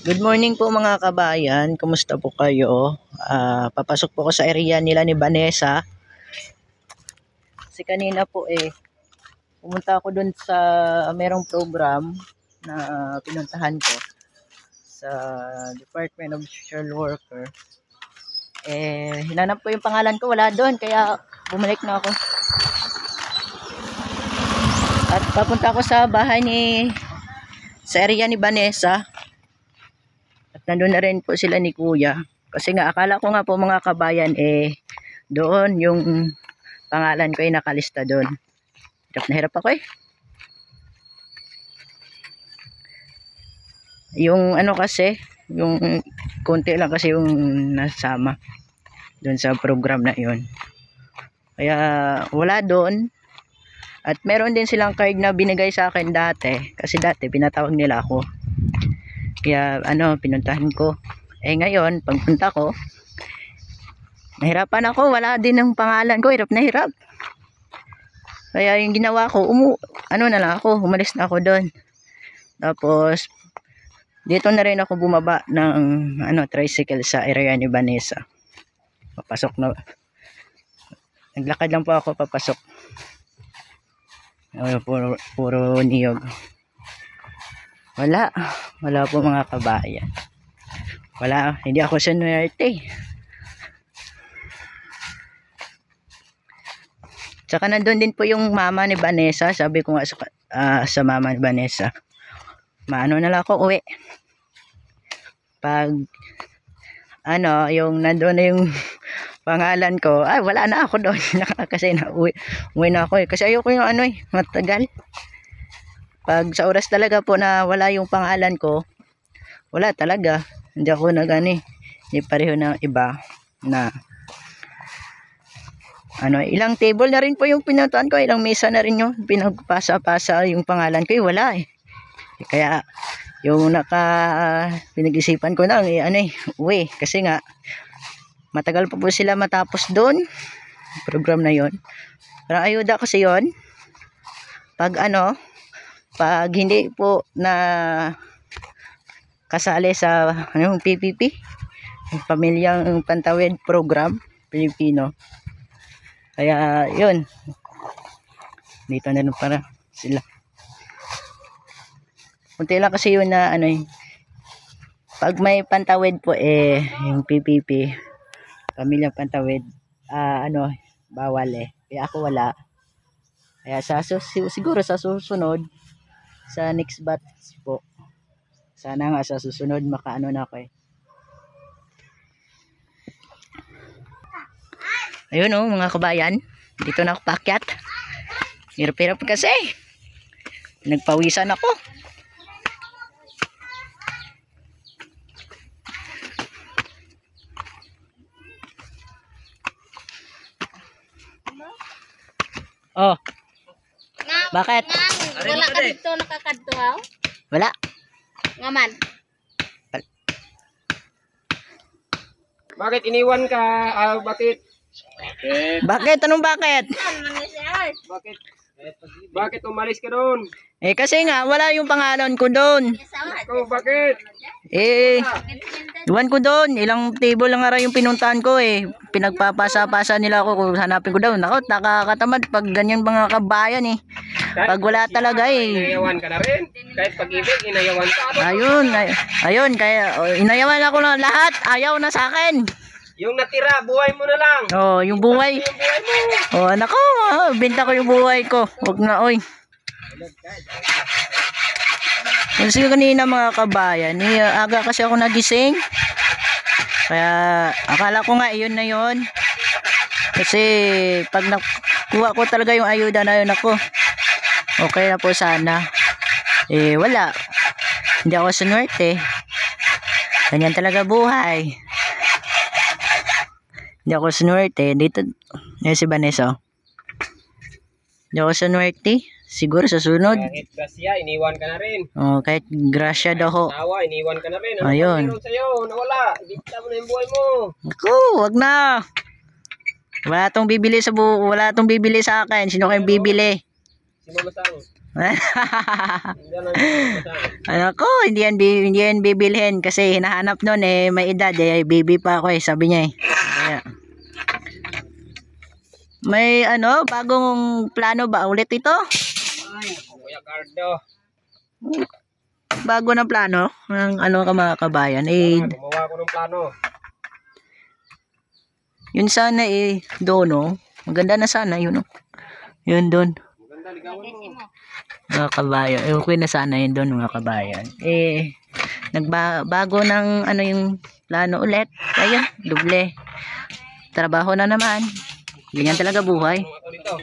Good morning po mga kabayan, kumusta po kayo? Papasok po ko sa area nila ni Vanessa. Kasi kanina po pumunta ako dun sa merong program na pinuntahan ko sa Department of Social Worker. Hinanap ko yung pangalan ko, wala doon, kaya bumalik na ako. At papunta ako sa bahay sa area ni Vanessa. At nandun na rin po sila ni Kuya. Kasi nga akala ko nga po mga kabayan doon yung pangalan ko ay nakalista doon. Hirap na hirap ako Yung ano kasi, yung konti lang kasi yung nasama doon sa program na yon. Kaya wala doon. At meron din silang card na binigay sa akin dati. Kasi dati pinatawag nila ako. Kaya pinuntahan ko. Ngayon pagpunta ko, nahirapan ako, wala din ang pangalan ko, hirap na hirap. Kaya yung ginawa ko, umalis na ako doon. Tapos dito na rin ako bumaba ng tricycle sa area ni Vanessa. Papasok na. Naglakad lang po ako papasok. Puro niyog. Wala po mga kabayan. Wala, hindi ako sunwerte. Tsaka nandun din po yung mama ni Vanessa. Sabi ko nga sa mama ni Vanessa, maano na lang ako uwi. Pag yung nandun na yung pangalan ko, wala na ako doon. Kasi uwi na ako Kasi ayoko yung matagal. Pag sa oras talaga po na wala yung pangalan ko, wala talaga. Hindi ako hindi pareho ng iba na ilang table na rin po yung pinuntahan ko, ilang mesa na rin yung pinagpasa-pasa yung pangalan ko, wala Kaya yung pinag-isipan ko na uwi. Kasi nga matagal pa po sila matapos doon program na yon. Parang ayuda kasi yon. Pag hindi po na kasali sa PPP, yung Pamilyang Pantawid Program Pilipino. Kaya yun, dito na rin para sila. Kunti lang kasi yun na pag may pantawid po yung PPP, Pamilyang Pantawid, bawal Kaya ako wala. Kaya siguro sa susunod, sa next batch po, sana nga sa susunod makaano na ako Ayun mga kabayan, dito na ako paakyat. Hirap-hirap kasi. Nagpawisan ako. Oh. Bakit? Wala ka dito nakakadto ha? Wala. Ngaman. Bakit iniwan ka? Bakit? Bakit? Anong bakit? Bakit? Bakit umalis ka doon? Kasi nga wala yung pangalan ko doon. Ikaw, bakit? Iwan ko doon. Ilang table lang nga yung pinuntahan ko Pinagpapasa-pasa nila ako kung hanapin ko doon. Ako, nakakatamad pag ganyan mga kabayan Pag wala talaga Inayawan ka na rin. Kahit pag-ibig, inayawan ka. Ayun, kaya inayawan ako na lahat. Ayaw na sa akin. Yung natira, buhay mo na lang. Yung buhay. Nako, benta ko yung buhay ko. Huwag na, Kasi kanina mga kabayan, aga kasi ako nagising. Kaya akala ko nga iyon na yun. Kasi pag nakuha ko talaga yung ayuda na yun ako, okay na po sana. Wala. Hindi ako sunwerte. Ganyan talaga buhay. Hindi ako sunwerte. Dito, si Vanessa. Hindi ako sunwerte. Siguro sa sunod. Kahit grasya, iniwan ka na rin. Kahit grasya daw ho. Tawa, iniwan ka na rin. Ayun. Meron sa'yo? Nawala. Ibigta mo na yung buhay mo. Ako, wag na. Wala tong bibili sa akin. Sino kayong bibili? Si Mama Sang. Yan ang basahin. Ano ko, hindi yan bibilhin kasi hinahanap nun may edad baby pa ako sabi niya Kaya, may bagong plano ba ulit ito? Ay, naku, Kuya Cardo. Bago na plano ng ka mga kabayan Gumawa ko ng plano. yun sana doon maganda na sana yun yun doon Maganda, ligawan mo. mga kabayan okay na sana yun doon mga kabayan nagbago ng yung plano ulit ayun doble trabaho na naman ganyan talaga buhay Ano ako dito?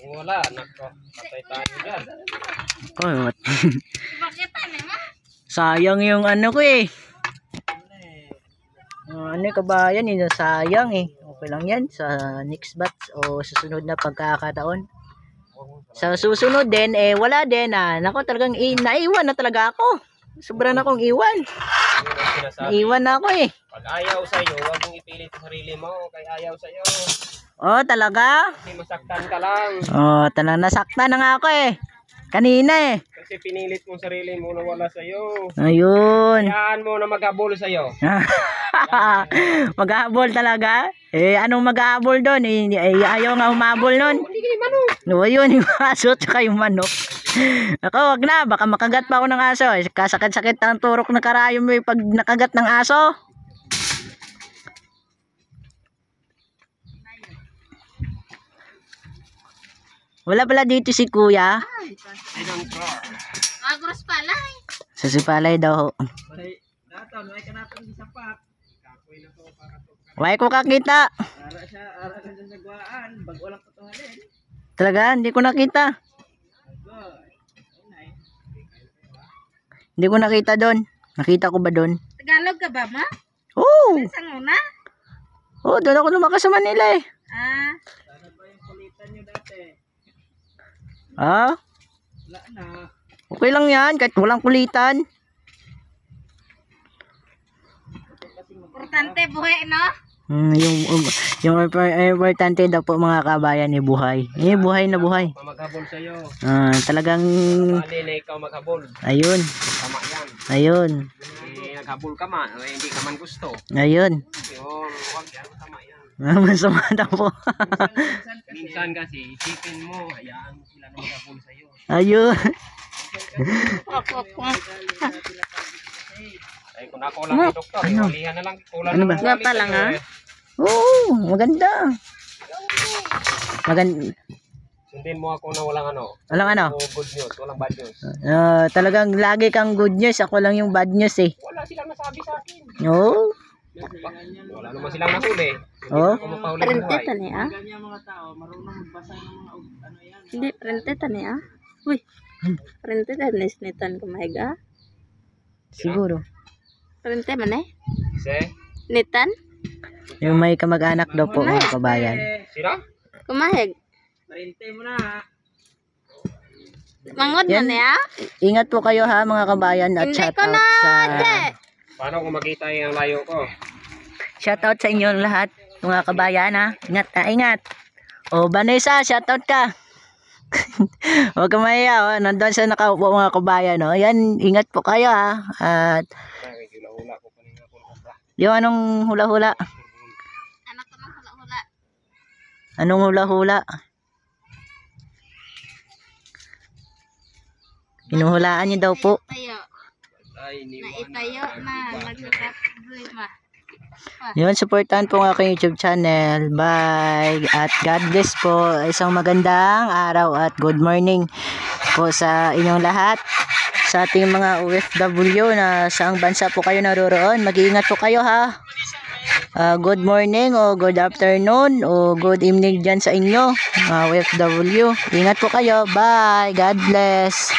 Wala, nako. Patay tayo dyan. oh, Bakit naman? sayang yung ko kabayan sayang okay lang yan sa next batch o susunod na pagkakataon sa susunod din wala din nako talagang naiwan na talaga ako sobra na akong iwan Yun ang sinasabi. naiwan na ako Pag ayaw sa'yo, huwag mong ipilit sa sarili mo. Kay ayaw sa'yo. oh talaga Kasi masaktan ka lang. oh talagang nasaktan na nga ako kanina Kasi pinilit mong sarili mo na wala sa'yo. ayun Hayaan mo na maghabol sa'yo. maghahabol talaga anong maghahabol doon ayaw nga humabol nun Hindi kayo manok. no yun yung aso tsaka yung manok ako wag na baka makagat pa ako ng aso kasakit-sakit ang turok ng karayom pag nakagat ng aso wala pala dito si kuya Agros pala sa sipalay daw why ko kakita talaga hindi ko nakita hindi ko nakita doon nakita ko ba doon Tagalog ka ba ma? oh Isang una? doon ako lumakas sa Manila okay lang yan kahit walang kulitan Importante buhay no? yung importante daw po mga kabayan buhay buhay na buhay Maghabol sa'yo. talagang Mali na ikaw maghabol. ayun Tama yan. ayun Naghabol ka man. Hindi ka man gusto. ayun Yun, huwag yan. Tama yan. masama na po Minsan kasi, isipin mo, hayaan mo sila na maghabol sa'yo. ayun Ay, kung ako lang yung doktor, walihan na lang. Kulang Ano ba? na Nga pa lang, ha? maganda Sundin mo ako na walang walang good news, walang bad news. talagang lagi kang good news ako lang yung bad news Wala silang nasabi sa akin. Wala naman silang nahuli. Ako mapahuli ng Printed buhay. niya Hindi, printed niya Uy, printed nitan kumahiga siguro Printed man Kasi, Nitan? yung may kamag-anak daw po mga kabayan sira? Kumahig Mangod na Yan. niya? ingat po kayo ha mga kabayan at Hindi shout ko out na sa Paano kung makita yung layo ko? shout out sa inyong lahat mga kabayan ha ingat Vanessa shout out ka huwag ka mahiya nandun sa nakaupo mga kabayan yan ingat po kayo ha at Ay, hula-hula ko kanina kung kubra. yung anong hula-hula Anak ko ng hula-hula anong hula-hula hinuhulaan niyo daw po Tayo Ay, Naitayo na Nagsakat problema yun, supportan po ang aking YouTube channel. Bye! At God bless po. Isang magandang araw at good morning po sa inyong lahat. Sa ating mga OFW na saang bansa po kayo naroroon. Mag-iingat po kayo ha. Good morning o good afternoon o good evening dyan sa inyo. OFW. Ingat po kayo. Bye! God bless!